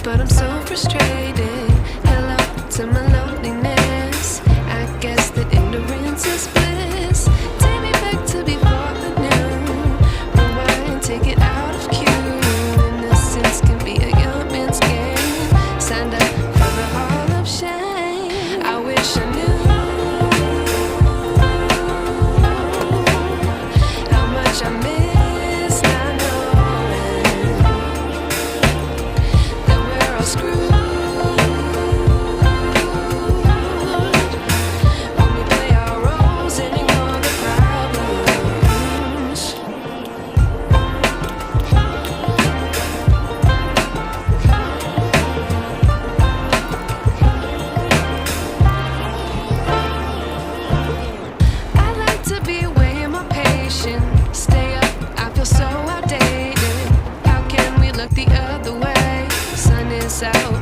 but I'm so frustrated. Hello to my loneliness. I guess that ignorance is bliss. Take me back to before the noon. Rewind, take it out of cue. Innocence can be a young man's game. Signed up for the hall of shame. I wish I knew how much I miss not knowing that we're all screwed when we play our roles and ignore the problems. I like to be away in my patience. Stay up, I feel so outdated. How can we look the other way? Sun is out.